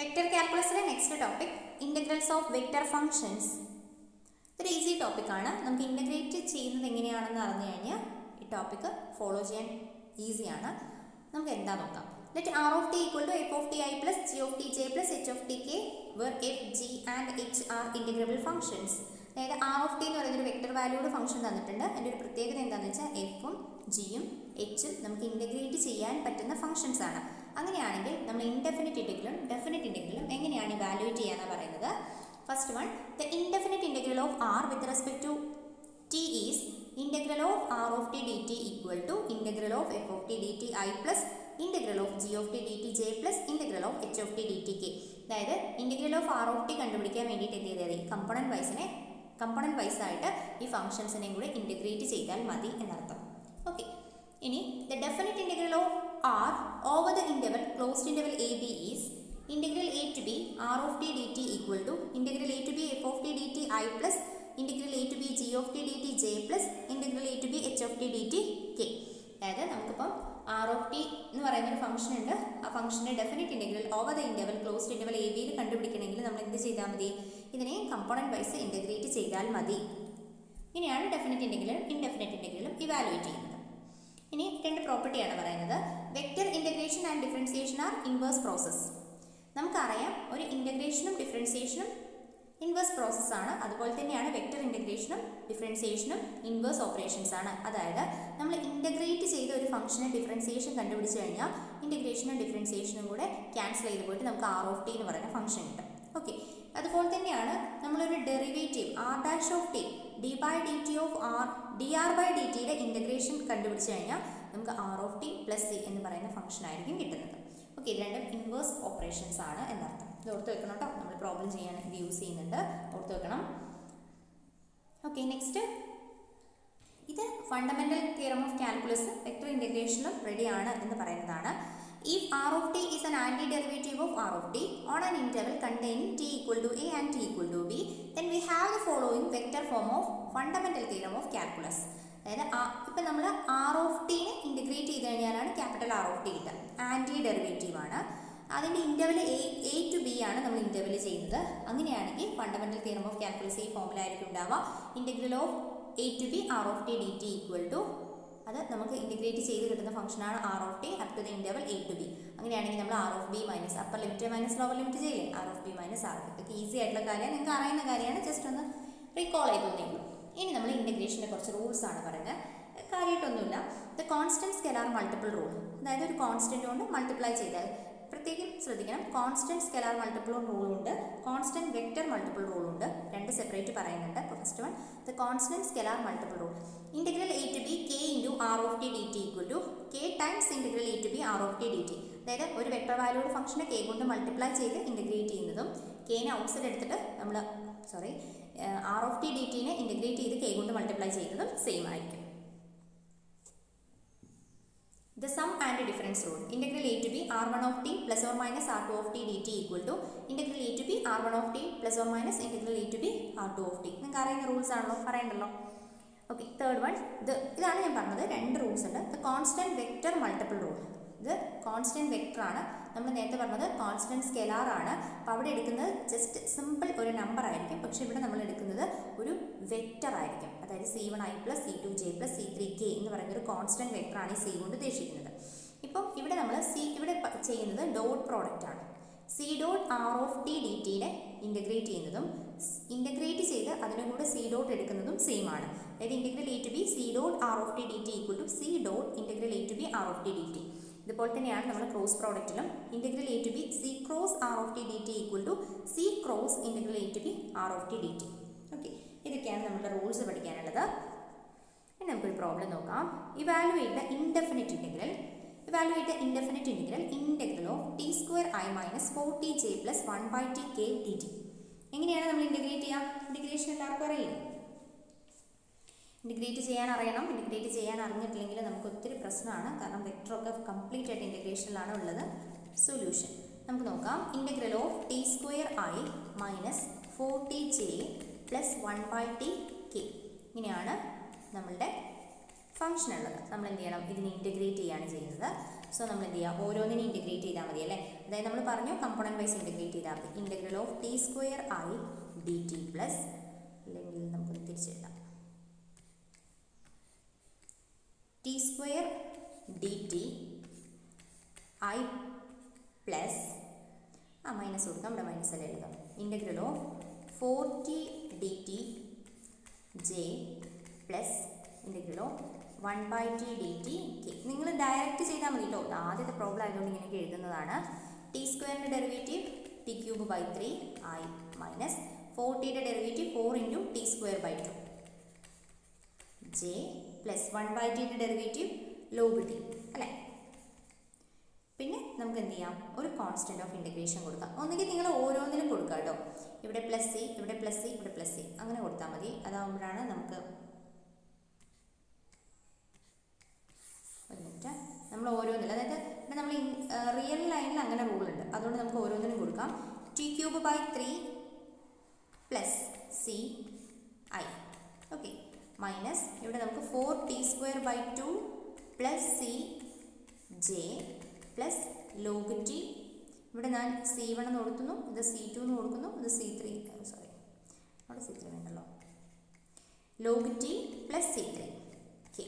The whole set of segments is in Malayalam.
വെക്ടർ കാൽക്കുലസിലെ next topic integrals of vector functions. ഇതൊരു ഈസി ടോപ്പിക്കാണ്. നമുക്ക് ഇൻ്റഗ്രേറ്റ് ചെയ്യുന്നത് എങ്ങനെയാണെന്ന് അറിഞ്ഞു കഴിഞ്ഞാൽ ഈ ടോപ്പിക്ക് ഫോളോ ചെയ്യാൻ ഈസിയാണ്. നമുക്ക് എന്താ നോക്കാം. Let r of t equal to f of t I plus g of t j plus h of t k where f, g and h are integrable functions. അതായത് r of t എന്ന് പറയുന്നൊരു വെക്ടർ വാല്യൂഡ് ഫംഗ്ഷൻ തന്നിട്ടുണ്ട്. അതിൻ്റെ ഒരു പ്രത്യേകത എന്താണെന്ന് വെച്ചാൽ എഫും ജിയും എച്ചും നമുക്ക് ഇൻ്റഗ്രേറ്റ് ചെയ്യാൻ പറ്റുന്ന ഫംഗ്ഷൻസ് ആണ്. അങ്ങനെയാണെങ്കിൽ നമ്മൾ ഇൻഡെഫിനിറ്റ് ഇൻ്റഗ്രലും ഡെഫിനിറ്റ് ഇൻ്റഗ്രലും എങ്ങനെയാണ് ഇവാലുവേറ്റ് ചെയ്യാനാണ് പറയുന്നത്. First one, the indefinite integral of r with respect to t is integral of r of t dt equal to integral of f of t dt I plus integral of g of t dt j plus integral of h of t dt k. അതായത് integral of r of t കണ്ടുപിടിക്കാൻ വേണ്ടിയിട്ട് എന്ത് ചെയ്താൽ മതി, കമ്പോണൻറ്റ് വൈസ് ആയിട്ട് ഈ ഫംഗ്ഷൻസിനെയും കൂടെ ഇൻ്റഗ്രേറ്റ് ചെയ്താൽ മതി എന്നർത്ഥം. ഓക്കെ, ഇനി the definite integral of r over the interval closed interval a b is integral a to b r of t dt equal to integral a to b f of t dt I plus integral a to b g of t dt j plus integral a to b h of t dt k. അതായത് നമുക്കിപ്പം r of t എന്ന് പറയുന്ന ഒരു ഫംഗ്ഷൻ ഉണ്ട്. ആ ഫംഗ്ഷൻ്റെ definite integral over the interval closed interval a ബിയിൽ കണ്ടുപിടിക്കണമെങ്കിൽ നമ്മൾ എന്ത് ചെയ്താൽ മതി, ഇതിനെ കമ്പോണൻറ്റ് വൈസ് ഇൻ്റഗ്രേറ്റ് ചെയ്താൽ മതി. ഇങ്ങനെയാണ് ഡെഫിനിറ്റ് ഇൻ്റഗ്രലും ഇൻഡെഫിനിറ്റ് ഇൻ്റഗ്രലും ഇവാലുവേറ്റ് ചെയ്യുന്നത്. ഇനി രണ്ട് പ്രോപ്പർട്ടിയാണ് പറയുന്നത്. Vector integration and differentiation are inverse process. നമുക്കറിയാം ഒരു ഇൻ്റഗ്രേഷനും ഡിഫറൻസിയേഷനും ഇൻവേഴ്സ് പ്രോസസ്സാണ്. അതുപോലെ തന്നെയാണ് വെക്റ്റർ ഇൻ്റഗ്രേഷനും ഡിഫറൻസിയേഷനും ഇൻവേഴ്സ് ഓപ്പറേഷൻസ് ആണ്. അതായത് നമ്മൾ ഇൻ്റഗ്രേറ്റ് ചെയ്ത ഒരു ഫംഗ്ഷനെ ഡിഫറൻസിയേഷൻ കണ്ടുപിടിച്ച് കഴിഞ്ഞാൽ ഇൻ്റഗ്രേഷനും ഡിഫറൻസിയേഷനും കൂടെ ക്യാൻസൽ ചെയ്ത് പോയിട്ട് നമുക്ക് r of t എന്ന് പറയുന്ന ഫംഗ്ഷൻ കിട്ടും. ഓക്കെ, അതുപോലെ തന്നെയാണ് നമ്മളൊരു derivative r dash of T D by D T of R D R by D ടിയുടെ ഇൻ്റഗ്രേഷൻ കണ്ടുപിടിച്ച് കഴിഞ്ഞാൽ നമുക്ക് r of t plus C എന്ന് പറയുന്ന ഫംഗ്ഷൻ ആയിരിക്കും കിട്ടുന്നത്. ഓക്കെ, ഇത് രണ്ടും ഇൻവേഴ്സ് ഓപ്പറേഷൻസ് ആണ് എന്നർത്ഥം. ഇത് ഓർത്ത് വെക്കണം കേട്ടോ, നമ്മൾ പ്രോബ്ലം ചെയ്യാൻ ഇത് യൂസ് ചെയ്യുന്നുണ്ട്, ഓർത്ത് വെക്കണം. ഓക്കെ, നെക്സ്റ്റ് ഇത് fundamental theorem of calculus vector ഇൻ്റഗ്രേഷനും റെഡിയാണ് എന്ന് പറയുന്നതാണ്. If r of t is an antiderivative of r of t on an interval containing t equal to a and t equal to b, then we have the following vector form of fundamental theorem of calculus. അതായത് ഇപ്പം നമ്മൾ r of tനെ ഇൻ്റഗ്രേറ്റ് ചെയ്ത് കഴിഞ്ഞാലാണ് ക്യാപിറ്റൽ R of t കിട്ടുക. ആൻറ്റി ഡെറിവേറ്റീവ് ആണ്. അതിൻ്റെ ഇൻ്റർവൽ a to b ആണ് നമ്മൾ ഇൻ്റർവൽ ചെയ്യുന്നത്. അങ്ങനെയാണെങ്കിൽ ഫണ്ടമെൻ്റൽ തിയറം ഓഫ് കാൽക്കുലസ് ഈ ഫോമിലായിരിക്കും ഉണ്ടാവുക. Integral of a to b r of t dt equal to, അത് നമുക്ക് ഇൻ്റഗ്രേറ്റ് ചെയ്ത് കിട്ടുന്ന ഫംഗ്ഷനാണ് r of t up to the interval a to b. അങ്ങനെയാണെങ്കിൽ നമ്മൾ r of b minus upper limit minus lower limit ചെയ്യില്ലേ, r of b minus r of t. ഇതൊക്കെ ഈസി ആയിട്ടുള്ള കാര്യമാണ്, നിങ്ങൾക്ക് അറിയുന്ന കാര്യമാണ്, ജസ്റ്റ് ഒന്ന് റീകോൾ ചെയ്തോന്നേ ഉള്ളൂ. ഇനി നമ്മൾ ഇൻ്റഗ്രേഷൻ്റെ കുറച്ച് റൂൾസ് ആണ് പറയുന്നത്. കാര്യമായിട്ടൊന്നുമില്ല. The constant scalar multiple rule, അതായത് ഒരു കോൺസ്റ്റൻറ്റ് കൊണ്ട് മൾട്ടിപ്ലൈ ചെയ്താൽ, പ്രത്യേകം ശ്രദ്ധിക്കണം, കോൺസ്റ്റൻറ്റ് സ്കെലാർ മൾട്ടിപ്പിൾ റൂളുണ്ട്, കോൺസ്റ്റൻറ്റ് വെക്റ്റർ മൾട്ടിപ്പിൾ റൂളുണ്ട്, രണ്ട് സെപ്പറേറ്റ് പറയുന്നുണ്ട്. First one, the constant scalar multiple rule. Integral a to b k into r of t dt equal to k times integral a to b r of t dt. അതായത് ഒരു വെക്റ്റർ വാല്യൂഡ് ഫംഗ്ഷനെ k കൊണ്ട് മൾട്ടിപ്ലൈ ചെയ്ത് ഇൻ്റഗ്രേറ്റ് ചെയ്യുന്നതും kനെ ഔട്ട്സൈഡ് എടുത്തിട്ട് നമ്മൾ r of t dtനെ ഇൻ്റഗ്രേറ്റ് ചെയ്ത് k കൊണ്ട് മൾട്ടിപ്ലൈ ചെയ്യുന്നതും സെയിം ആയിരിക്കും. The sum and difference rule. Integral a to b r1 of t plus or minus r2 of t dt equal to integral a to b r1 of t plus or minus integral a to b r2 of t. നിങ്ങൾക്ക് അറിയുന്ന റൂൾസ് ആണല്ലോ, പറയണ്ടല്ലോ. ഓക്കെ, തേർഡ് വൺ, ഇതാണ് ഞാൻ പറഞ്ഞത്, രണ്ട് റൂൾസ് ഉണ്ട്. The constant vector multiple rule. ഇത് കോൺസ്റ്റൻറ്റ് വെക്റ്റർ ആണ്. നമ്മൾ നേരത്തെ പറഞ്ഞത് കോൺസ്റ്റൻറ്റ് സ്കെലാർ ആണ്. അപ്പോൾ അവിടെ എടുക്കുന്നത് ജസ്റ്റ് സിമ്പിൾ ഒരു നമ്പർ ആയിരിക്കും. പക്ഷേ ഇവിടെ നമ്മൾ എടുക്കുന്നത് ഒരു വെക്റ്റർ ആയിരിക്കും. അതായത് c1i plus c2j plus c3k എന്ന് പറയുന്ന ഒരു കോൺസ്റ്റൻറ്റ് വെക്റ്ററാണ് ഈ c കൊണ്ട് ഉദ്ദേശിക്കുന്നത്. ഇപ്പം ഇവിടെ നമ്മൾ ഇവിടെ ചെയ്യുന്നത് ഡോട്ട് പ്രോഡക്റ്റ് ആണ്. c dot r of t dt-നെ ഇൻ്റഗ്രേറ്റ് ചെയ്യുന്നതും ഇൻ്റഗ്രേറ്റ് ചെയ്ത് അതിനും കൂടെ c ഡോട്ട് എടുക്കുന്നതും സെയിം ആണ്. അതായത് integral a to b c dot r of t dt equal to c dot integral a to b r of t dt. ഇതുപോലെ തന്നെയാണ് നമ്മൾ ക്രോസ് പ്രോഡക്റ്റിലും integral a to b c cross r of t dt equal to c cross integral a to b r of t dt. Okay, ഇതൊക്കെയാണ് നമ്മുടെ റൂൾസ് പഠിക്കാനുള്ളത്. ഇനി നമുക്കൊരു പ്രോബ്ലം നോക്കാം. Evaluate the indefinite integral. Evaluate the indefinite integral of t square i minus 4tj plus 1/tk dt. എങ്ങനെയാണ് നമ്മൾ ഇൻ്റഗ്രേറ്റ് ചെയ്യുക? ഇൻ്റഗ്രേഷൻ എല്ലാവർക്കും അറിയില്ലേ? ഇൻ്റഗ്രേറ്റ് ചെയ്യാൻ അറിയണം. ഇൻ്റഗ്രേറ്റ് ചെയ്യാൻ അറിഞ്ഞിട്ടില്ലെങ്കിൽ നമുക്ക് ഒത്തിരി പ്രശ്നമാണ്. കാരണം വെക്ടറൊക്കെ കംപ്ലീറ്റ് ആയിട്ട് ഇൻ്റഗ്രേഷനിലാണ് ഉള്ളത്. സൊല്യൂഷൻ നമുക്ക് നോക്കാം. Integral of t square i minus 4tj plus 1/tk. ഇങ്ങനെയാണ് നമ്മളുടെ ഫംഗ്ഷൻ ഉള്ളത്. നമ്മൾ എന്ത് ചെയ്യണം? ഇതിനെ ഇൻ്റഗ്രേറ്റ് ചെയ്യാണ് ചെയ്യുന്നത്. സോ നമ്മൾ എന്ത് ചെയ്യുക, ഓരോന്നിനും ഇൻറ്റഗ്രേറ്റ് ചെയ്താൽ മതി അല്ലേ. അതായത് നമ്മൾ പറഞ്ഞു കമ്പോണൻറ്റ് വൈസ് ഇൻറ്റഗ്രേറ്റ് ചെയ്താൽ മതി. Integral of t square i d t plus, അല്ലെങ്കിൽ നമുക്കൊന്ന് തിരിച്ചെഴുതാം, t square d t I plus, minus കൊടുക്കാം, ഇവിടെ മൈനസ് അല്ലേ എഴുതാം, integral of 4t d t J plus integral of 1/t d t k. നിങ്ങൾ ഡയറക്റ്റ് ചെയ്താൽ മതി കേട്ടോ, ആദ്യത്തെ പ്രോബ്ലം ആയതുകൊണ്ട് ഇങ്ങനെയൊക്കെ എഴുതുന്നതാണ്. ടി സ്ക്വയറിൻ്റെ derivative t cube by 3 I minus 4tയുടെ derivative 4 into t square by 2 J plus 1/tയുടെ derivative log T അല്ലേ. പിന്നെ നമുക്ക് എന്ത് ചെയ്യാം, ഒരു കോൺസ്റ്റൻറ്റ് ഓഫ് ഇൻറ്റഗ്രേഷൻ കൊടുക്കാം. ഒന്നുകിൽ നിങ്ങൾ ഓരോന്നിലും കൊടുക്കുക കേട്ടോ, ഇവിടെ പ്ലസ് സി, ഇവിടെ പ്ലസ് സി, ഇവിടെ പ്ലസ് സി, അങ്ങനെ കൊടുത്താൽ മതി. അതാകുമ്പോഴാണ് നമുക്ക് നമ്മൾ ഓരോന്നിലും, അതായത് ഇവിടെ നമ്മൾ റിയൽ ലൈനിൽ അങ്ങനെ റൂളുണ്ട്, അതുകൊണ്ട് നമുക്ക് ഓരോന്നിനും കൊടുക്കാം. T cube by 3 plus C I, okay, minus ഇവിടെ നമുക്ക് 4t square by 2 plus C J plus log T, ഇവിടെ ഞാൻ C1 എന്ന് കൊടുക്കുന്നു, ഇത് C2 എന്ന് കൊടുക്കുന്നു, ഇത് C3, സോറി അവിടെ C3 വേണ്ടല്ലോ, log T plus C3 K.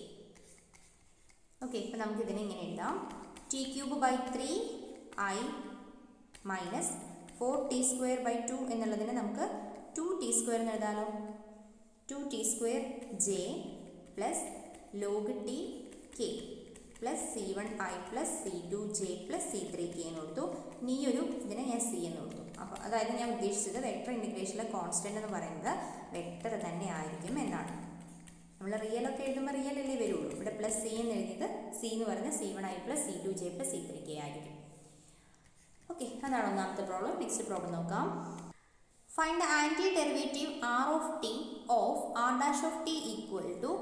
Okay, ഇപ്പം നമുക്ക് ഇതിനെ ഇങ്ങനെ എഴുതാം, T cube by 3 I minus 4t square by 2 എന്നുള്ളതിനെ നമുക്ക് 2t സ്ക്വയർ എന്ന് എഴുതാമല്ലോ, 2t square J plus log T K plus C1 I plus C2 J plus C3 K എന്ന് കൊടുത്തു. ഇനി ഈ ഒരു ഇതിനെ ഞാൻ C എന്ന് കൊടുത്തു. അപ്പോൾ അതായത് ഞാൻ ഉദ്ദേശിച്ചത് വെക്ടർ ഇൻറ്റഗ്രേഷനിലെ കോൺസ്റ്റൻ്റ് എന്ന് പറയുന്നത് വെക്ടർ തന്നെ ആയിരിക്കും എന്നാണ്. നമ്മൾ റിയലൊക്കെ എഴുതുമ്പോൾ റിയൽ അല്ലേ വരുള്ളൂ. ഇവിടെ പ്ലസ് സി എന്ന് എഴുതിയത് സി എന്ന് പറയുന്നത് C1 I plus C2 J plus C3 K ആയിരിക്കും. ഓക്കെ, അതാണ് ഒന്നാമത്തെ പ്രോബ്ലം. നെക്സ്റ്റ് പ്രോബ്ലം നോക്കാം. Find the anti derivative R of T of R dash of T equal to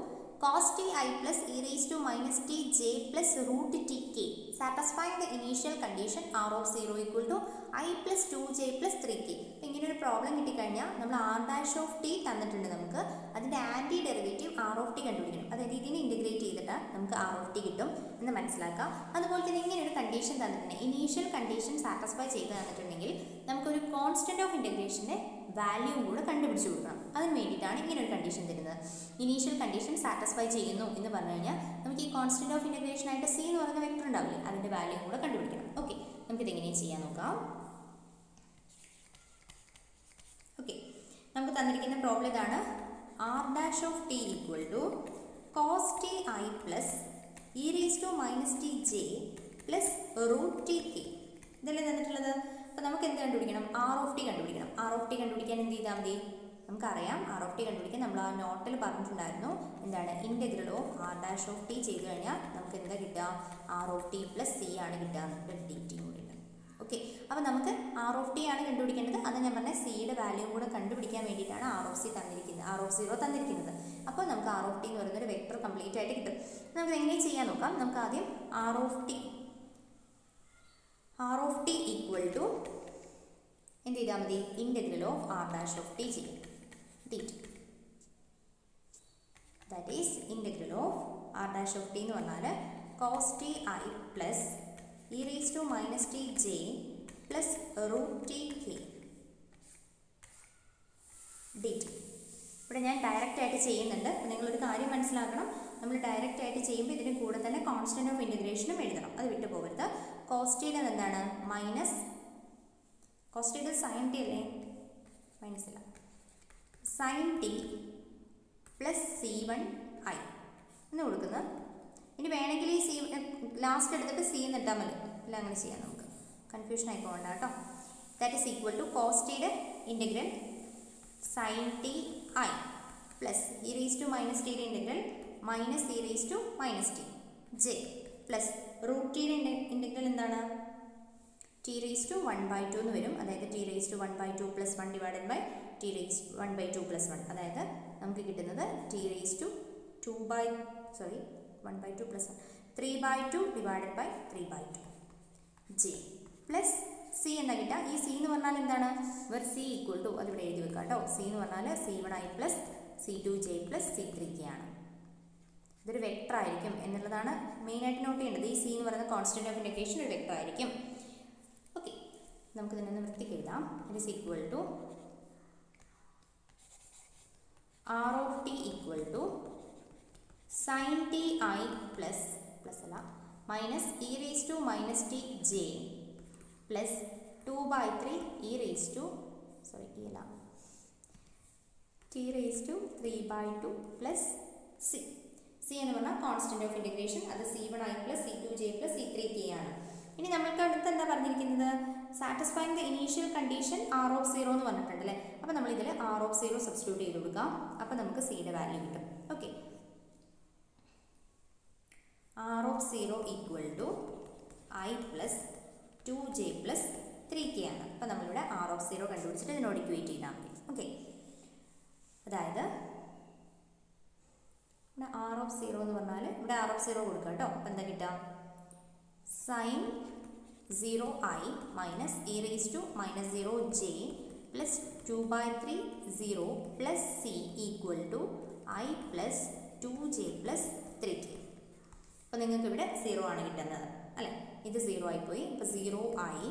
cos t i plus e raised to minus t j plus root t k satisfying the initial condition r of 0 equal to i plus 2j plus 3k. അപ്പോൾ ഇങ്ങനെ ഒരു പ്രോബ്ലം കിട്ടിക്കഴിഞ്ഞാൽ നമ്മൾ ആർ ഡാഷ് ഓഫ് ടി തന്നിട്ടുണ്ട്, നമുക്ക് അതിൻ്റെ anti derivative R of T കണ്ടുപിടിക്കണം. അതായത് ഇതിനെ ഇൻറ്റഗ്രേറ്റ് ചെയ്തിട്ട് നമുക്ക് ആർ ഓഫ് ടി കിട്ടും എന്ന് മനസ്സിലാക്കാം. അതുപോലെ തന്നെ ഇങ്ങനെ ഒരു കണ്ടീഷൻ തന്നിട്ടുണ്ട്, ഇനീഷ്യൽ കണ്ടീഷൻ സാറ്റിസ്ഫൈ ചെയ്ത് തന്നിട്ടുണ്ടെങ്കിൽ നമുക്കൊരു കോൺസ്റ്റൻറ്റ് ഓഫ് ഇൻറ്റഗ്രേഷൻ്റെ വാല്യൂവും കൂടെ കണ്ടുപിടിച്ച് കൊടുക്കണം. അതിന് വേണ്ടിയിട്ടാണ് ഇങ്ങനെ ഒരു കണ്ടീഷൻ തരുന്നത്. ഇനീഷ്യൽ കണ്ടീഷൻ സാറ്റിസ്ഫൈ ചെയ്യുന്നു എന്ന് പറഞ്ഞു കഴിഞ്ഞാൽ നമുക്ക് ഈ കോൺസ്റ്റൻറ്റ് ഓഫ് ഇൻറ്റഗ്രേഷനായിട്ട് സി എന്ന് പറയുന്ന വെക്ടർ ഉണ്ടാവില്ലേ, അതിൻ്റെ വാല്യൂ കൂടെ കണ്ടുപിടിക്കണം. ഓക്കെ, നമുക്കിതെങ്ങനെ ചെയ്യാൻ നോക്കാം. ഓക്കെ, നമുക്ക് തന്നിരിക്കുന്ന പ്രോബ്ലം ഇതാണ്. R dash of T equal to cos T I plus E raise to minus T J plus root T K, ഇതല്ലേ തന്നിട്ടുള്ളത്. അപ്പോൾ നമുക്ക് എന്ത് കണ്ടുപിടിക്കണം, ആർ ഓഫ് ടി കണ്ടുപിടിക്കണം. ആർ ഓഫ് ടി കണ്ടുപിടിക്കാൻ എന്ത് ചെയ്താൽ മതി, നമുക്കറിയാം ആർ ഓഫ് ടി കണ്ടുപിടിക്കാൻ നമ്മൾ ആ നോട്ടിൽ പറഞ്ഞിട്ടുണ്ടായിരുന്നു, എന്താണ് integral of R dash of T ചെയ്ത് കഴിഞ്ഞാൽ നമുക്ക് എന്താ കിട്ടുക, R of T plus C ആണ് കിട്ടുക, ഡി ടി കൂടി ഉണ്ട്. ഓക്കെ, അപ്പോൾ നമുക്ക് ആർ ഓഫ് ടി ആണ് കണ്ടുപിടിക്കേണ്ടത്. അത് ഞാൻ പറഞ്ഞ സിയുടെ വാല്യൂ കൂടെ കണ്ടുപിടിക്കാൻ വേണ്ടിയിട്ടാണ് ആർ ഓഫ് സി തന്നിരിക്കുന്നത്, ആർ ഓഫ് 0 തന്നിരിക്കുന്നത്. അപ്പോൾ നമുക്ക് ആർ ഓഫ് ടി എന്ന് പറയുന്ന ഒരു വെക്ടർ കംപ്ലീറ്റ് ആയിട്ട് കിട്ടും. നമുക്ക് എങ്ങനെ ചെയ്യാൻ നോക്കാം. നമുക്ക് ആദ്യം R of T equal to എന്ത് ചെയ്താൽ മതി, integral of R dash of T ചെയ്യും, dt. That is integral of R dash of T എന്ന് പറഞ്ഞാൽ cos T I plus E raise to minus T J plus root T K dt. ഇവിടെ ഞാൻ ഡയറക്റ്റ് ആയിട്ട് ചെയ്യുന്നുണ്ട്. അപ്പോൾ നിങ്ങളൊരു കാര്യം മനസ്സിലാക്കണം, നമ്മൾ ഡയറക്റ്റ് ആയിട്ട് ചെയ്യുമ്പോൾ ഇതിന് കൂടെ തന്നെ കോൺസ്റ്റൻറ്റ് ഓഫ് ഇൻറ്റഗ്രേഷനും എഴുതണം, അത് വിട്ടു പോകരുത്. കോസ് ടിയുടെ എന്താണ്, മൈനസ് കോസ് ടിയുടെ സൈൻ ടി അല്ലേ, മൈനസ് അല്ല, sine T plus C1 I എന്ന് കൊടുക്കുന്നത്. ഇനി വേണമെങ്കിൽ ഈ സി ലാസ്റ്റ് എടുത്തിട്ട് സി എന്ന് ഇട്ടാൽ മതി, അല്ല അങ്ങനെ ചെയ്യാം, നമുക്ക് കൺഫ്യൂഷൻ ആയി പോകണ്ട കേട്ടോ. That is equal to cos ടിയുടെ integral sine T I plus E raise to minus ടിയുടെ integral minus E raise to minus T J plus root ടിയുടെ ഇൻറ്റഗ്രൽ എന്താണ്, ടി റേസ് ടു 1/2 എന്ന് വരും. അതായത് t raise to 1/2 plus 1 divided by t raise 1/2 plus 1. അതായത് നമുക്ക് കിട്ടുന്നത് t raise to 1/2 plus 3/2 divided by 3/2 J plus c എന്താ കിട്ടുക. ഈ സി എന്ന് പറഞ്ഞാൽ എന്താണ്, വെർ സി ഈക്വൽ ടു, അതിവിടെ എഴുതി വെക്കാം കേട്ടോ. സി എന്ന് പറഞ്ഞാൽ C1 I plus C2 J plus C3 K ആണ്. ഇതൊരു വെക്ടർ ആയിരിക്കും എന്നുള്ളതാണ് മെയിനായിട്ട് നോട്ട് ചെയ്യേണ്ടത്. ഈ സി എന്ന് പറയുന്ന കോൺസ്റ്റന്റ് ഓഫ് ഇൻറ്റഗ്രേഷൻ ഒരു വെക്ടർ ആയിരിക്കും. ഓക്കെ, നമുക്ക് ഇതിനൊന്ന് വൃത്തിക്ക് എഴുതാം. It is equal to r of T equal to sine T I plus അല്ല minus E raise to minus T J plus 2/3 e raised to t raised to 3/2 plus c. c എന്ന് പറഞ്ഞാൽ കോൺസ്റ്റന്റ് ഓഫ് ഇൻറ്റഗ്രേഷൻ. അത് c1i plus c2j plus c3k ആണ്. ഇനി നമ്മൾക്ക് അടുത്ത് എന്താ പറഞ്ഞിരിക്കുന്നത്? Satisfying the initial condition r of 0 എന്ന് പറഞ്ഞിട്ടുണ്ട് അല്ലേ. അപ്പോൾ നമ്മൾ ഇതിൽ r ഓഫ് 0 സബ്സ്റ്റിറ്റ്യൂട്ട് ചെയ്ത് കൊടുക്കാം. അപ്പോൾ നമുക്ക് സിയുടെ വാല്യൂ കിട്ടും. Okay, r of 0 equal to i plus 2j plus 3k ആണ്. അപ്പോൾ നമ്മളിവിടെ r ഓഫ് 0 കണ്ടുപിടിച്ചിട്ട് ഇതിനോട് ഇക്വേറ്റ് ചെയ്താൽ മതി. ഓക്കെ, അതായത് ഇവിടെ r ഓഫ് 0 എന്ന് പറഞ്ഞാൽ ഇവിടെ r ഓഫ് 0 കൊടുക്കുക കേട്ടോ. അപ്പോൾ എന്താ കിട്ടുക? Sine 0i minus E raise to minus 0j plus 2/3 0 plus c equal to i plus 2j plus 3k. അപ്പോൾ നിങ്ങൾക്ക് ഇവിടെ 0 ആണ് കിട്ടുന്നത് അല്ലേ. ഇത് 0 ആയിപ്പോയി. അപ്പോൾ 0i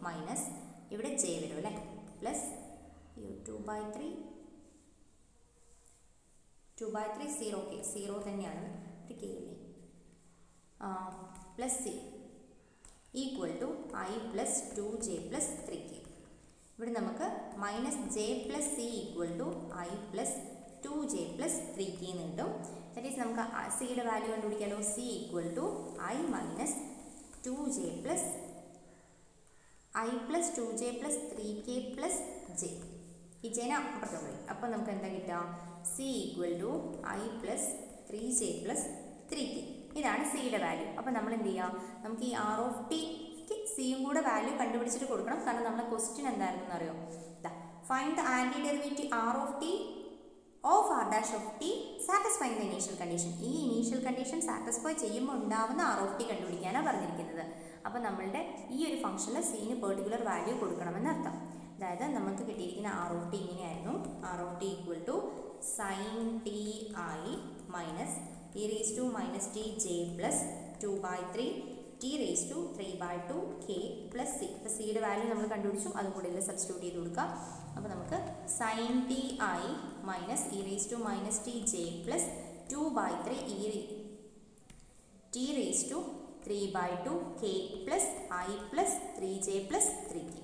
മൈനസ് ഇവിടെ j വരും അല്ലേ പ്ലസ് 2/3 0k 0 തന്നെയാണ് ഒരു k അല്ലേ plus c equal to i plus 2j plus 3k. ഇവിടെ നമുക്ക് minus j plus c equal to i plus 2j plus 3k എന്ന് കിട്ടും. ദാറ്റ് ഈസ് നമുക്ക് സിയുടെ വാല്യൂ കണ്ടുപിടിക്കാമല്ലോ. c equal to i minus 2j plus i plus 2j plus 3k plus j. ഈ ജന അപ്പുറത്ത് പോയി. അപ്പോൾ നമുക്ക് എന്താ കിട്ടുക? c equal to i plus 3j plus 3k. ഇതാണ് സിയുടെ വാല്യൂ. അപ്പോൾ നമ്മൾ എന്ത് ചെയ്യുക? നമുക്ക് ഈ ആർ ഓഫ് ടിക്ക് സിയും കൂടെ വാല്യൂ കണ്ടുപിടിച്ചിട്ട് കൊടുക്കണം. കാരണം നമ്മുടെ ക്വസ്റ്റ്യൻ എന്തായിരുന്നു അറിയോ? Find the anti derivative R of T of R dash of T satisfying the initial condition. ഈ ഇനീഷ്യൽ കണ്ടീഷൻ സാറ്റിസ്ഫൈ ചെയ്യുമ്പോൾ ഉണ്ടാവുന്ന ആർ ഓഫ് ടി കണ്ടുപിടിക്കാനാണ് പറഞ്ഞിരിക്കുന്നത്. അപ്പോൾ നമ്മളുടെ ഈ ഒരു ഫംഗ്ഷനിൽ സിന് പെർട്ടിക്കുലർ വാല്യൂ കൊടുക്കണമെന്ന് അർത്ഥം. അതായത് നമുക്ക് കിട്ടിയിരിക്കുന്ന ആർ ഓഫ് ടി ഇങ്ങനെയായിരുന്നു. R of T equal to sine T I minus E raise to minus T J plus 2/3 T raise to 3/2 K plus C. ഇപ്പോൾ സിയുടെ വാല്യൂ നമ്മൾ കണ്ടുപിടിച്ചു. അതും കൂടെ ഇതിൽ സബ്സ്റ്റിറ്റ്യൂട്ട് ചെയ്ത് കൊടുക്കാം. അപ്പോൾ നമുക്ക് sine T I minus E raise to minus T J plus 2/3 T raise to 3/2 K plus I plus 3j plus 3k.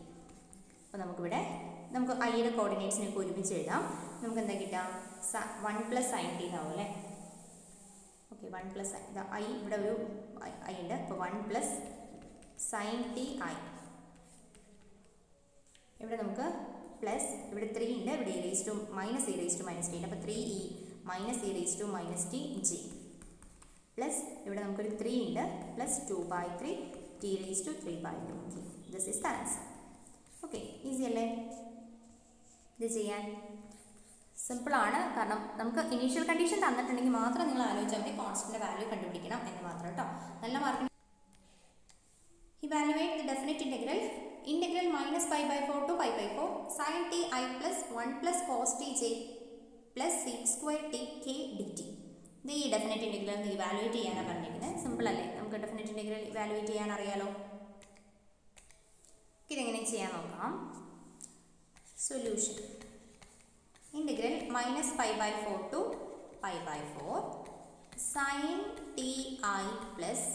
അപ്പോൾ നമുക്കിവിടെ നമുക്ക് ഐയുടെ കോർഡിനേറ്റ്സിനൊക്കെ ഒരുമിച്ച് എഴുതാം. നമുക്ക് എന്താ കിട്ടാം? 1 പ്ലസ് സൈൻ ടി എന്നാവും അല്ലേ. ഓക്കെ, 1 പ്ലസ് ഐ ഇവിടെ ഒരു ഐ ഉണ്ട്. അപ്പോൾ 1 പ്ലസ് സൈൻ ടി ഐ. ഇവിടെ നമുക്ക് പ്ലസ് ഇവിടെ 3 ഉണ്ട്. ഇവിടെ E raise to minus T ഉണ്ട്. അപ്പോൾ 3e minus E raise to minus T J plus ഇവിടെ നമുക്കൊരു 3 ഉണ്ട് plus 2/3 T raise to 3/2 K. This is the answer. Okay, easy അല്ലേ ഇത് ചെയ്യാൻ? സിമ്പിളാണ്. കാരണം നമുക്ക് ഇനീഷ്യൽ കണ്ടീഷൻ തന്നിട്ടുണ്ടെങ്കിൽ മാത്രം നിങ്ങൾ ആലോചിച്ചാൽ മതി. കോൺസ്റ്റന്റ് വാല്യൂ കണ്ടുപിടിക്കണം എന്ന് മാത്രം കേട്ടോ. നല്ല mark. Evaluate the definite integral minus π/4 to π/4 sine T I plus 1 plus cos t J plus sec square t k d t. ഇത് ഈ ഡെഫിനിറ്റ് ഇന്റഗ്രൽ ഒന്ന് ഇവാലുവേറ്റ് ചെയ്യാനാണ് പറഞ്ഞിരിക്കുന്നത്. സിമ്പിൾ അല്ലേ? നമുക്ക് ഡെഫിനിറ്റ് ഇന്റഗ്രൽ ഇവാലുവേറ്റ് ചെയ്യാൻ അറിയാലോ. ഇതെങ്ങനെ ചെയ്യാൻ നോക്കാം. Solution integral minus π/4 to π/4 sine T I plus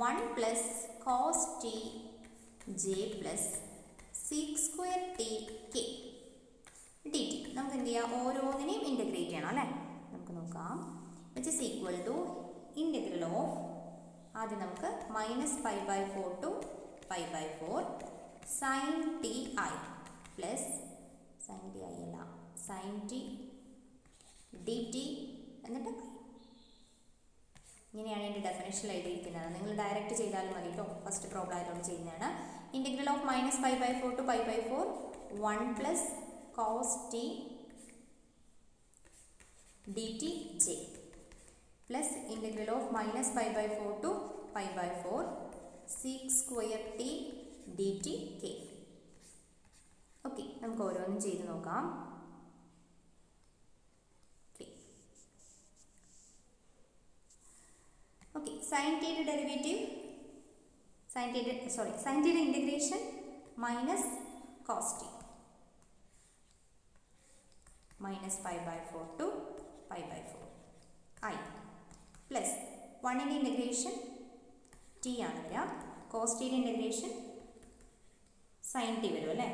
1 plus cos t J plus sec square t k d t. നമുക്ക് എന്ത് ചെയ്യാം? ഓരോന്നിനെയും ഇൻ്റഗ്രേറ്റ് ചെയ്യണം അല്ലേ. നമുക്ക് നോക്കാം. Which is equal to integral of ആദ്യം നമുക്ക് minus π/4 to π/4 sine T I plus sine T i അല്ല സൈൻ ടി ഡി ടി എന്നിട്ട് ഇങ്ങനെയാണ് ഇതിൻ്റെ ഡെഫിനേഷൻ എഴുതിയിരിക്കുന്നത്. നിങ്ങൾ ഡയറക്റ്റ് ചെയ്താലും മതി കേട്ടോ. ഫസ്റ്റ് പ്രോബ്ലം ആയതുകൊണ്ട് ചെയ്യുന്നതാണ്. Integral of minus π/4 to π/4 1 plus cos t D t J plus integral of minus π/4 to π/4 sec square t D t k. Okay, നമുക്ക് ഓരോന്നും ചെയ്ത് നോക്കാം. sin t യുടെ ഡെറിവേറ്റീവ് sin t യുടെ integration minus cos t minus pi by 4 to pi by 4 I plus 1 ന്റെ ഇൻ്റഗ്രേഷൻ t ആണ് വരിക, cos t യുടെ ഇൻ്റഗ്രേഷൻ sin t വരും അല്ലേ.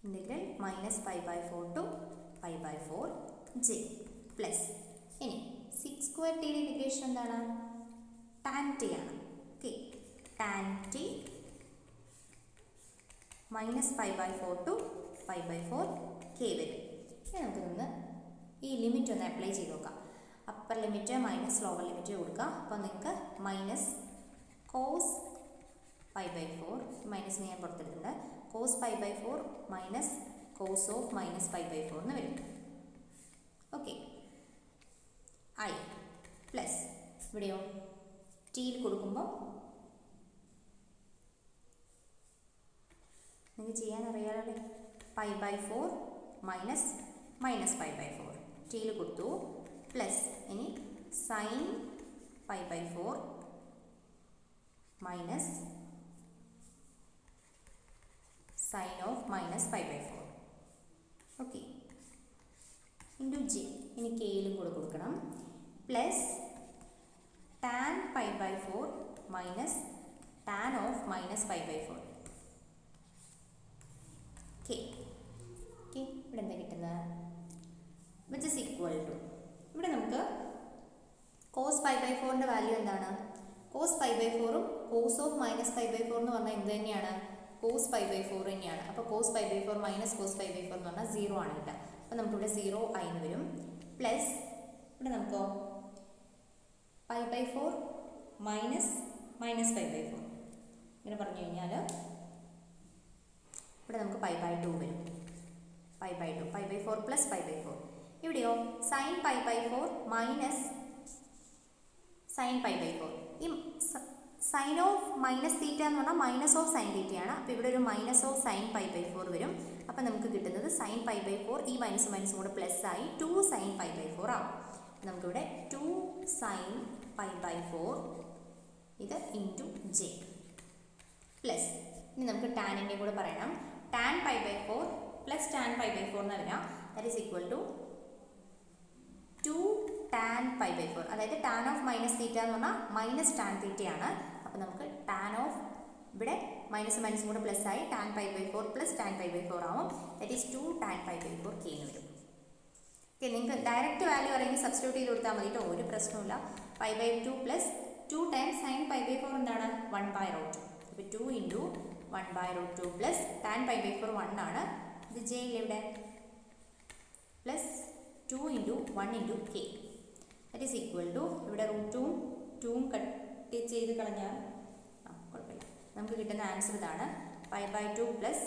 Integral minus pi by 4 to pi by 4 j plus ഇനി 6 സ്ക്വയർ ടിയുടെ ഇൻ്റഗ്രേഷൻ എന്താണ്? tan t ആണ്. Okay, tan t minus pi by 4 to pi by 4 k വരും. ഇനി നമുക്ക് നിന്ന് ഈ ലിമിറ്റ് ഒന്ന് അപ്ലൈ ചെയ്ത് നോക്കാം. Upper limit minus lower limit കൊടുക്കുക. അപ്പോൾ നിങ്ങൾക്ക് minus cos pi by 4 minus ഞാൻ പുറത്തെടുത്തിട്ടുണ്ട്. Cos pi by 4 minus cos of minus pi by 4 എന്ന് വരും. ഓക്കെ, ഐ പ്ലസ് ഇവിടെയോ ടിയിൽ കൊടുക്കുമ്പോൾ നിങ്ങൾക്ക് ചെയ്യാൻ അറിയാമല്ലേ, pi by 4 minus minus pi by 4 ടിയിൽ കൊടുത്തു പ്ലസ് ഇനി sine pi by 4 minus sine of minus pi by 4. Okay, into j ഇനി കെയിലും കൂടെ കൊടുക്കണം plus tan pi by 4 minus tan of minus pi by 4 k. Okay, ഇവിടെ എന്താ കിട്ടുന്നത്? വിച്ച് ഇസ് ഈക്വൽ ടു ഇവിടെ നമുക്ക് കോസ് pi by 4ൻ്റെ വാല്യൂ എന്താണ്? കോസ് pi by 4ഉം cos of minus pi by 4 എന്ന് പറഞ്ഞാൽ എന്ത് തന്നെയാണ്? കോസ് pi by 4 തന്നെയാണ്. അപ്പോൾ cos pi by 4 minus cos pi by 4 എന്ന് പറഞ്ഞാൽ 0 ആണ് കിട്ടുക. അപ്പോൾ നമുക്കിവിടെ 0 ആയി എന്ന് വരും. പ്ലസ് ഇവിടെ നമുക്കോ pi by 4 minus minus pi by 4 ഇങ്ങനെ പറഞ്ഞു കഴിഞ്ഞാൽ ഇവിടെ നമുക്ക് pi by 2 വരും. pi by 2 pi by 4 plus pi by 4. ഇവിടെയോ sine pi by 4 minus sine pi by 4. ഈ സൈൻ ഓഫ് മൈനസ് തീറ്റ എന്ന് പറഞ്ഞാൽ മൈനസ് ഓഫ് സൈൻ തീറ്റയാണ്. അപ്പോൾ ഇവിടെ ഒരു minus of sine pi by 4 വരും. അപ്പോൾ നമുക്ക് കിട്ടുന്നത് സൈൻ pi by 4 ഈ മൈനസ് മൈനസും കൂടെ പ്ലസ് ആയി 2 സൈൻ pi by 4 ആവും. നമുക്കിവിടെ 2 സൈൻ pi by 4 ഇത് ഇൻറ്റു ജെ പ്ലസ് ഇനി നമുക്ക് ടാനിൻ്റെ കൂടെ പറയണം. Tan pi by 4 plus tan pi by 4 എന്ന് പറഞ്ഞാൽ that is equal to 2 tan pi by 4. അതായത് ടാൻ ഓഫ് മൈനസ് തീറ്റ എന്ന് പറഞ്ഞാൽ മൈനസ് ടാൻ തീറ്റയാണ്. അപ്പോൾ നമുക്ക് ടാൻ ഓഫ് ഇവിടെ മൈനസ് മൈനസും കൂടെ പ്ലസ് ആയി tan pi by 4 plus tan pi by 4 ആവും. That is 2 tan pi by 4 K എന്ന് വരും. ഓക്കെ, നിങ്ങൾക്ക് ഡയറക്റ്റ് വാല്യൂ അറിയെങ്കിൽ സബ്സ്റ്റിറ്റ്യൂട്ട് ചെയ്ത് കൊടുത്താൽ മതി കേട്ടോ, ഒരു പ്രശ്നമില്ല. pi by 2 plus 2 times sine pi by 4 എന്താണ്? 1 by root 2. അപ്പോൾ 2 into 1 by root 2 plus tan pi by 4 1 ആണ്. ഇത് ജെ ഇല്ലേ ഇവിടെ plus 2 into 1 into K that is equal to ഇവിടെ റൂട്ട് 2ഉം കട്ട് ചെയ്ത് കളഞ്ഞാൽ കുഴപ്പമില്ല, നമുക്ക് കിട്ടുന്ന ആൻസർ ഇതാണ്. pi by 2 plus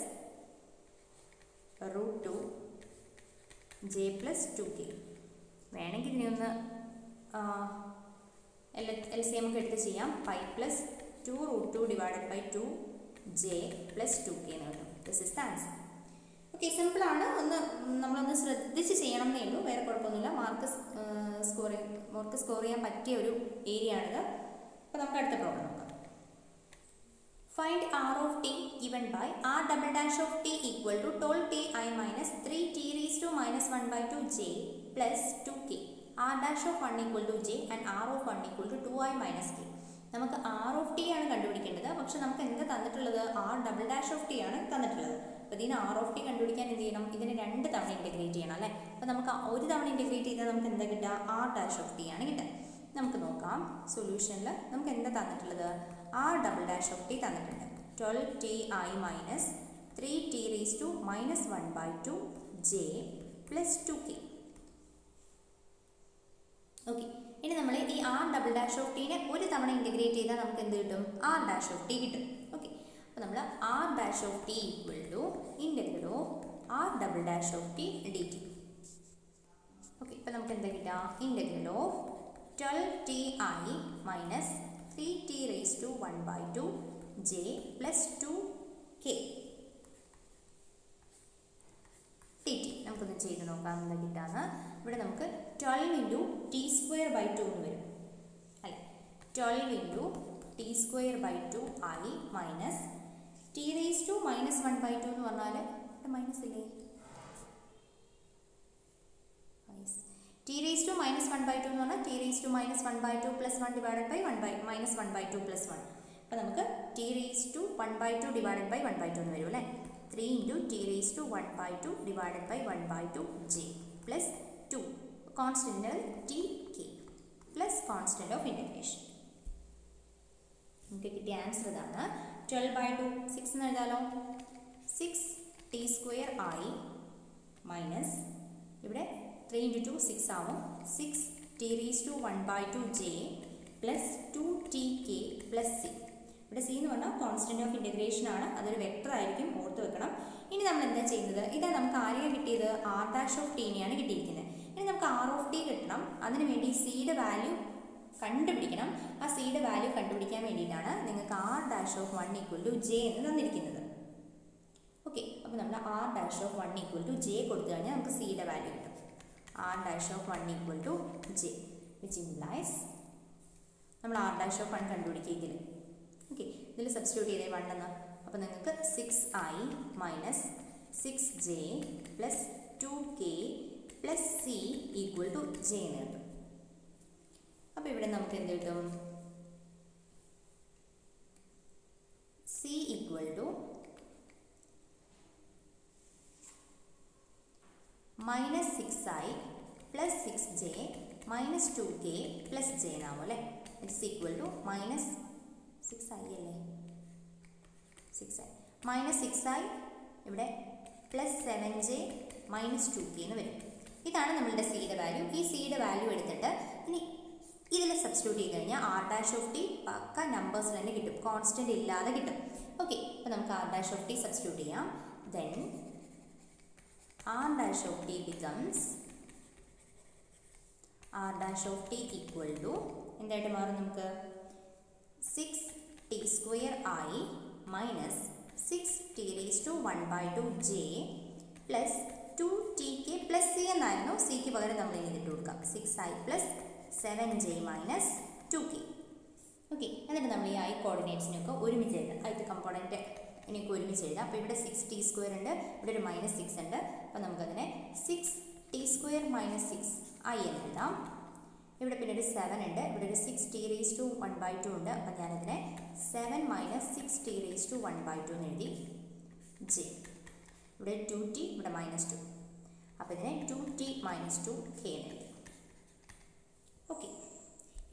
root 2 J plus 2k. വേണമെങ്കിൽ ഇതിനെ ഒന്ന് എൽ സി എം ഒക്കെ എടുത്ത് ചെയ്യാം. Pi plus 2 root 2 divided by 2 J plus 2k എന്ന് കിട്ടും. This is the answer. Okay, സിമ്പിളാണ്. നമ്മളൊന്ന് ശ്രദ്ധിച്ച് ചെയ്യണം എന്നേ ഉള്ളൂ, വേറെ കുഴപ്പമൊന്നുമില്ല. മാർക്ക് സ്കോർ ചെയ്യാൻ പറ്റിയ ഒരു ഏരിയ ആണിത്. അപ്പോൾ നമുക്ക് അടുത്ത പ്രോബ്ലം നോക്കാം. Find r of t given by r double dash of t equal to 12ti minus 3t raised to minus 1 by 2j plus 2k. r dash of 1 equal to j and r of 1 equal to 2i minus k. നമുക്ക് r of t ആണ് കണ്ടുപിടിക്കേണ്ടത്. പക്ഷെ നമുക്ക് എന്താ തന്നിട്ടുള്ളത്? r double dash of T ആണ് തന്നിട്ടുള്ളത്. അപ്പോൾ ഇതിന് r of t കണ്ടുപിടിക്കാൻ എന്ത് ചെയ്യണം? ഇതിന് 2 തവണ ഇൻറ്റഗ്രേറ്റ് ചെയ്യണം അല്ലേ. അപ്പോൾ നമുക്ക് ഒരു തവണ ഇൻറ്റഗ്രേറ്റ് ചെയ്താൽ നമുക്ക് എന്താ കിട്ടുക? r ഡാഷ് ഓഫ് ടി ആണ് കിട്ടുക. നമുക്ക് നോക്കാം സൊല്യൂഷനിൽ നമുക്ക് എന്താ തന്നിട്ടുള്ളത്? r double dash of T തന്നിട്ടുണ്ട്. 12ti minus 3t raised to minus 1 by 2j plus 2k. Okay, ഇനി നമ്മൾ ഈ r ഡബിൾ ഡാഷ് ഓഫ് ടീനെ ഒരു തവണ ഇൻറ്റഗ്രേറ്റ് ചെയ്താൽ നമുക്ക് എന്ത് കിട്ടും? r ഡാഷ് ഓഫ് ടി കിട്ടും. ഓക്കെ, അപ്പോൾ നമ്മൾ r dash of T equal to integral of r double dash of T D T. Okay, ഇപ്പോൾ നമുക്ക് എന്താ കിട്ടുക? Integral of 12ti minus 3t raised to 1 by 2j plus 2k dt. നമുക്ക് നമുക്കൊന്ന് ചെയ്ത് നോക്കാം എന്താ കിട്ടാന്ന്. ഇവിടെ നമുക്ക് 12 ഇൻറ്റു ടി സ്ക്വയർ ബൈ 2 എന്ന് വരും അല്ലേ. 12 ഇൻറ്റു ടി സ്ക്വയർ ബൈ 2 ആയി minus T raise to minus 1/2 എന്ന് പറഞ്ഞാൽ ഇവിടെ മൈനസ് ഇല്ലേ, ടി റേസ് ടു മൈനസ് 1/2 എന്ന് പറഞ്ഞാൽ T raise to minus 1/2 plus 1 divided by minus 1/2 plus 1. അപ്പോൾ നമുക്ക് T raise to 1/2 divided by 1/2 എന്ന് വരും അല്ലേ. 3 into T raise to 1/2 divided by 1/2 J plus 2 constant T K plus constant of integration. നമുക്ക് കിട്ടിയ ആൻസർ ഇതാണ്. 12/2 6 എന്ന് എഴുതാലോ. 6 ടി സ്ക്വയർ ആയി മൈനസ് ഇവിടെ 3 ഇൻറ്റു 2 6 ആവും. 6 T raise to 1/2 J plus 2 T K plus C. ഇവിടെ സി എന്ന് പറഞ്ഞാൽ കോൺസ്റ്റന്റ് ഓഫ് ഇൻ്റഗ്രേഷൻ ആണ്, അതൊരു വെക്ടർ ആയിരിക്കും, ഓർത്ത് വെക്കണം. ഇനി നമ്മൾ എന്താ ചെയ്യുന്നത്, ഇതാ നമുക്ക് ആരെയാണ് കിട്ടിയത്, ആർ ഡാഷ് ഓഫ് ടീനെയാണ് കിട്ടിയിരിക്കുന്നത്. ഇനി നമുക്ക് ആർ ഓഫ് ടി കിട്ടണം. അതിന് വേണ്ടി സിയുടെ വാല്യൂ കണ്ടുപിടിക്കണം. ആ സിയുടെ വാല്യൂ കണ്ടുപിടിക്കാൻ വേണ്ടിയിട്ടാണ് നിങ്ങൾക്ക് R dash of 1 equal to J എന്ന് തന്നിരിക്കുന്നത്. ഓക്കെ, അപ്പോൾ നമ്മൾ R dash of 1 equal to J കൊടുത്തു കഴിഞ്ഞാൽ നമുക്ക് സിയുടെ വാല്യൂ കിട്ടും. R dash of 1 equal to J which implies നമ്മൾ ആർ ഡാഷ് ഓഫ് 1 കണ്ടുപിടിക്കുക ഇതിൽ. ഓക്കെ, ഇതിൽ സബ്സ്റ്റിറ്റ്യൂട്ട് ചെയ്തേ 1 എന്ന്. അപ്പോൾ നിങ്ങൾക്ക് 6i minus 6j plus 2k plus C equal to J എന്ന് കിട്ടും. അപ്പോൾ ഇവിടെ നമുക്ക് എന്ത് കിട്ടും, C equal to minus 6i plus 6j minus 2k plus J എന്നാവും അല്ലേ. It's equal to minus 6i അല്ലേ, 6i മൈനസ് 6i ഇവിടെ പ്ലസ് 7j മൈനസ് 2k എന്ന് വരും. ഇതാണ് നമ്മളുടെ സിയുടെ വാല്യൂ. ഈ സിയുടെ വാല്യൂ എടുത്തിട്ട് ഇനി ഇതിൽ സബ്സ്റ്റിറ്റ്യൂട്ട് ചെയ്ത് കഴിഞ്ഞാൽ ആർ ഡാഷ് ഓഫ് ടി പക്ക നമ്പേഴ്സ് തന്നെ കിട്ടും, കോൺസ്റ്റന്റ് ഇല്ലാതെ കിട്ടും. ഓക്കെ, അപ്പോൾ നമുക്ക് r dash of t substitute ചെയ്യാം. Then r dash of t becomes r dash of T equal to എന്തായിട്ട് മാറും നമുക്ക്, 6 ടി സ്ക്വയർ ആയി minus 6 T raise to 1/2 J plus 2 T K plus c എന്നായിരുന്നു. സിക്ക് പകരം നമ്മൾ ചെയ്തിട്ട് കൊടുക്കാം 6i plus 7j minus 2k. Okay, എന്നിട്ട് നമ്മൾ ഈ ഐ കോർഡിനേറ്റ്സിനൊക്കെ ഒരുമിച്ച് എഴുതാം. ഐത്ത് കമ്പോണൻറ്റ് ഇനിയൊക്കെ ഒരുമിച്ച് എഴുതാം. അപ്പോൾ ഇവിടെ 6 ടി സ്ക്വയർ ഉണ്ട്, ഇവിടെ ഒരു മൈനസ് 6 ഉണ്ട്. അപ്പോൾ നമുക്കതിനെ 6 ടി സ്ക്വയർ മൈനസ് 6i എന്ന് എഴുതാം. ഇവിടെ പിന്നെ ഒരു 7 ഉണ്ട്, ഇവിടെ ഒരു 6 ടി റേസ് ടു 1/2 ഉണ്ട്. അപ്പോൾ ഞാനതിനെ 7 മൈനസ് 6 ടി റേസ് ടു 1/2 എന്ന് എഴുതി ജെ. ഇവിടെ 2t, ഇവിടെ മൈനസ് 2. അപ്പോൾ ഇതിനെ 2t മൈനസ് 2k എന്ന് എഴുതി. ഓക്കെ,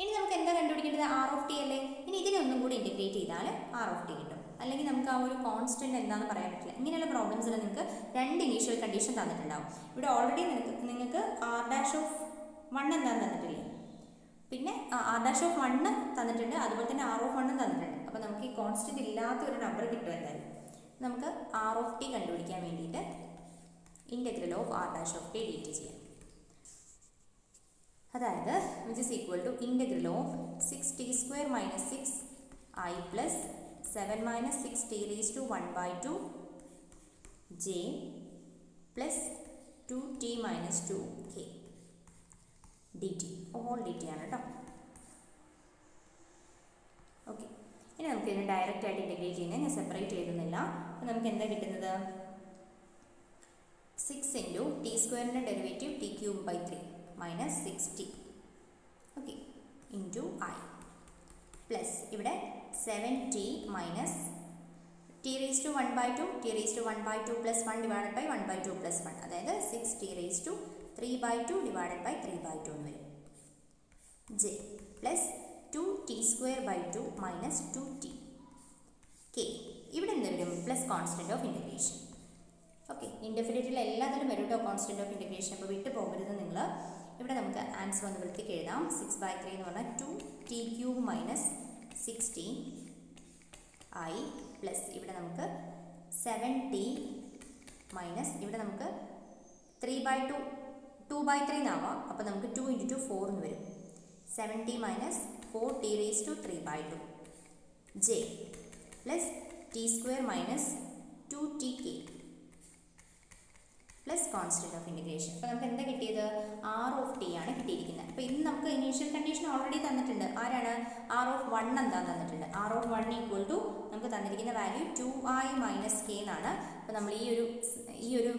ഇനി നമുക്ക് എന്താ കണ്ടുപിടിക്കേണ്ടത്, ആർ ഓഫ് ടി അല്ലേ. ഇനി ഇതിനെ ഒന്നും കൂടി ഇൻറ്റഗ്രേറ്റ് ചെയ്താൽ ആർ ഓഫ് ടി കിട്ടും. അല്ലെങ്കിൽ നമുക്ക് ആ ഒരു കോൺസ്റ്റന്റ് എന്താണെന്ന് പറയാൻ പറ്റില്ല. ഇങ്ങനെയുള്ള പ്രോബ്ലംസിൽ നിങ്ങൾക്ക് 2 ഇനീഷ്യൽ കണ്ടീഷൻ തന്നിട്ടുണ്ടാവും. ഇവിടെ ഓൾറെഡി നിങ്ങൾക്ക് ആർ ഡാഷ് ഓഫ് 1 എന്താണെന്ന് തന്നിട്ടില്ലേ, പിന്നെ ആർ ഡാഷ് ഓഫ് 1 തന്നിട്ടുണ്ട്, അതുപോലെ തന്നെ ആർ ഓഫ് 1 തന്നിട്ടുണ്ട്. അപ്പോൾ നമുക്ക് ഈ കോൺസ്റ്റന്റ് ഇല്ലാത്ത ഒരു നമ്പർ കിട്ടും എന്തായാലും. നമുക്ക് ആർ ഓഫ് ടി കണ്ടുപിടിക്കാൻ വേണ്ടിയിട്ട് integral of R dash of T D T ചെയ്യാം. അതായത് which is equal to integral of 6 T square minus 6i plus 7 minus 6 T raise to 1/2 J plus 2t minus 2k D T. Whole D T ആണ് കേട്ടോ. ഓക്കെ, ഇനി നമുക്ക് ഇതിനെ ഡയറക്റ്റ് ആയിട്ട് ഇൻറ്റഗ്രേറ്റ് ചെയ്യുന്നത് ഞാൻ സെപ്പറേറ്റ് എഴുതുന്നില്ല. അപ്പോൾ നമുക്ക് എന്താ കിട്ടുന്നത്, 6 ഇൻറ്റു ടി സ്ക്വയറിൻ്റെ derivative t cube by 3 minus 6t okay into i plus ഇവിടെ 7t minus T raise to 1/2 t raise to 1/2 plus 1 divided by 1/2 plus 1, അതായത് 6 T raise to 3/2 divided by 3/2 എന്ന് വരും j plus 2t square by 2 minus 2t k. ഇവിടെ എന്ത് വരും, plus constant of integration. Okay, ഇൻഡെഫിനിറ്റിൽ എല്ലാത്തിലും വരും കേട്ടോ കോൺസ്റ്റന്റ് ഓഫ് ഇൻ്റഗ്രേഷൻ. അപ്പോൾ വിട്ട് പോകരുത് നിങ്ങൾ. ഇവിടെ നമുക്ക് ആൻസർ ഒന്ന് വൃത്തിക്ക് എഴുതാം. 6/3 എന്ന് പറഞ്ഞാൽ 2t cube minus 6t i plus ഇവിടെ നമുക്ക് 7t മൈനസ് ഇവിടെ നമുക്ക് 3/2 2/3 എന്നാവാം. അപ്പോൾ നമുക്ക് 2 × 2 4 എന്ന് വരും. 7t minus 4t raise to 3/2 J plus T square minus 2tk plus constant of integration. അപ്പോൾ നമുക്ക് എന്താ കിട്ടിയത്? ആർ ഓഫ് ടി ആണ് കിട്ടിയിരിക്കുന്നത്. അപ്പോൾ ഇന്ന് നമുക്ക് ഇനീഷ്യൽ കണ്ടീഷൻ ഓൾറെഡി തന്നിട്ടുണ്ട്. ആരാണ്? ആർ ഓഫ് 1 എന്താണെന്ന് തന്നിട്ടുണ്ട്. ആർ ഓഫ് 1 ഈക്വൽ ടു നമുക്ക് തന്നിരിക്കുന്ന വാല്യൂ 2i മൈനസ് കെ എന്നാണ്. അപ്പോൾ നമ്മൾ ഈ ഒരു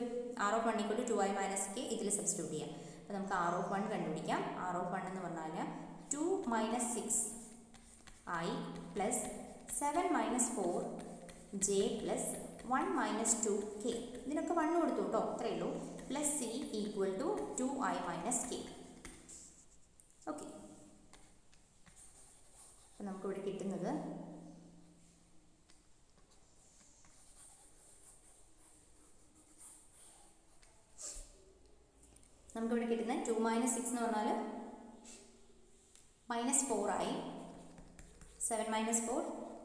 R of 1 equal to 2i minus K ഇതിൽ സബ്സ്റ്റിറ്റ്യൂട്ട് ചെയ്യാം. അപ്പോൾ നമുക്ക് ആർ ഓഫ് 1 കണ്ടുപിടിക്കാം. ആർ ഓഫ് 1 എന്ന് പറഞ്ഞാൽ 2 minus 6i plus 7 minus 4j plus 1 minus 2k. ഇതിനൊക്കെ 1 കൊടുത്തു കേട്ടോ, അത്രയേ ഉള്ളൂ. Plus C equal to 2i minus K. Okay, അപ്പം നമുക്കിവിടെ കിട്ടുന്നത് -2 മൈനസ് 6 എന്ന് പറഞ്ഞാൽ minus 4i, 7 minus 4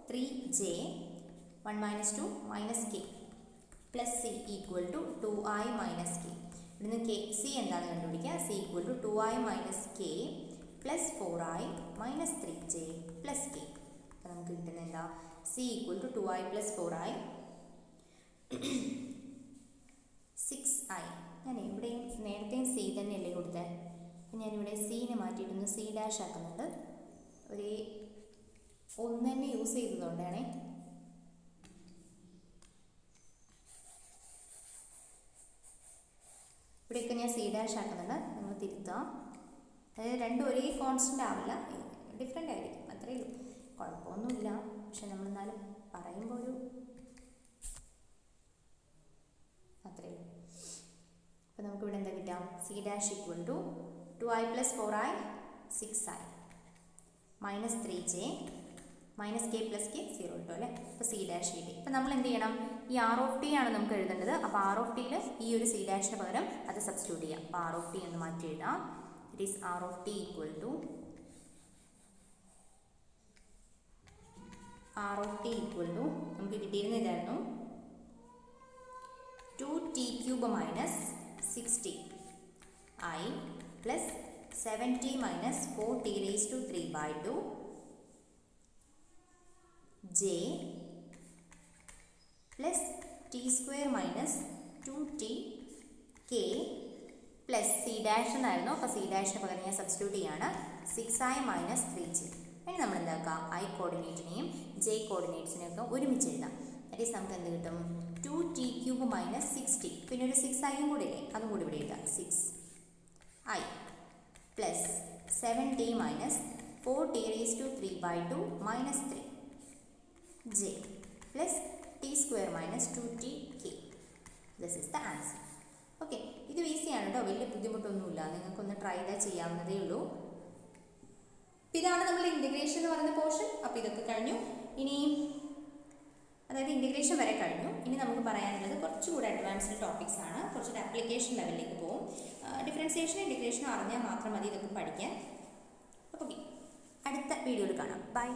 3j, 1 minus 2 minus K plus C equal to 2i minus K. ഇവിടുന്ന് കെ സി എന്താണെന്ന് കണ്ടുപിടിക്കുക. C equal to 2i minus K plus 4i minus 3j plus K. അപ്പോൾ നമുക്ക് കിട്ടുന്നത് എന്താ? C equal to 2i plus 4i 6i. ഞാൻ ഇവിടെയും നേരത്തെയും സി തന്നെയല്ലേ കൊടുത്തത്. അപ്പം ഞാനിവിടെ സീനെ മാറ്റിയിട്ടൊന്ന് സി ഡാഷ് ആക്കുന്നുണ്ട്. ഒരേ ഒന്ന് തന്നെ യൂസ് ചെയ്തതുകൊണ്ടാണേ. ഇവിടെയൊക്കെ ഞാൻ സി ഡാഷ് ആക്കുന്നുണ്ട്, നിങ്ങൾ തിരുത്താം. അതായത് രണ്ടും ഒരേ കോൺസ്റ്റൻ്റ് ആവില്ല, ഡിഫറെൻ്റ് ആയിരിക്കും, അത്രയേ ഉള്ളൂ. കുഴപ്പമൊന്നുമില്ല, പക്ഷെ നമ്മളെന്നാലും പറയുമ്പോൾ ഒരു അത്രയേ ഉള്ളൂ. അപ്പോൾ നമുക്കിവിടെ എന്താ കിട്ടാം? C dash equal to 2i plus 4i 6i minus 3j minus K plus K 0 കിട്ടും അല്ലേ. അപ്പോൾ സി ഡാഷ് കിട്ടി. അപ്പോൾ നമ്മൾ എന്ത് ചെയ്യണം? ഈ ആർ ഓഫ് ടി ആണ് നമുക്ക് എഴുതേണ്ടത്. അപ്പോൾ ആർ ഓഫ് ടിയിൽ ഈ ഒരു സി ഡാഷിന് പകരം അത് സബ്സ്റ്റിറ്റ്യൂട്ട് ചെയ്യാം. അപ്പോൾ ആർ ഓഫ് ടി എന്ന് മാറ്റി എഴുതാം. It is R of T equal to നമുക്ക് കിട്ടിയിരുന്ന ഇതായിരുന്നു 2t³ minus 60i plus 7t minus 4t raise to 3/2 j plus t² minus 2tk plus C dash എന്നായിരുന്നു. അപ്പോൾ സി ഡാഷിന് പകരം ഞാൻ സബ്സ്റ്റിറ്റ്യൂട്ട് ചെയ്യാണ്. 6i minus 3j. ഇനി നമ്മൾ എന്താക്കുക? ഐ കോർഡിനേറ്റിനെയും ജെ കോർഡിനേറ്റ്സിനെയും ഒക്കെ ഒരുമിച്ച് എഴുതാം. ദാറ്റ് ഈസ് നമുക്ക് എന്ത് കിട്ടും? 2t³ മൈനസ് 60, പിന്നെ ഒരു 6iയും കൂടി ഇല്ലേ, അതും കൂടി ഇവിടെ എഴുതാം. 6i plus 7t minus 4t raise to 3/2 minus 3j plus t² minus 2tk. This is the answer. Okay, ഇത് ഈസിയാണ് കേട്ടോ, വലിയ ബുദ്ധിമുട്ടൊന്നുമില്ല. നിങ്ങൾക്കൊന്ന് ട്രൈ ചെയ്താൽ ചെയ്യാവുന്നതേ ഉള്ളൂ. ഇതാണ് നമ്മുടെ ഇൻറ്റഗ്രേഷൻ എന്ന് പറയുന്ന പോർഷൻ. അപ്പോൾ ഇതൊക്കെ കഴിഞ്ഞു. ഇനി അതായത് ഇൻറ്റഗ്രേഷൻ വരെ കഴിഞ്ഞു. ഇനി നമുക്ക് പറയാനുള്ളത് കുറച്ചുകൂടെ അഡ്വാൻസ്ഡ് ടോപ്പിക്സ് ആണ്. കുറച്ചൊരു ആപ്ലിക്കേഷൻ ലെവലിലേക്ക് പോകും. ഡിഫറൻസിയേഷനും ഇൻറ്റഗ്രേഷനും അറിഞ്ഞാൽ മാത്രം മതി ഇതൊക്കെ പഠിക്കാൻ. ഓക്കെ, അടുത്ത വീഡിയോയിൽ കാണാം. ബൈ.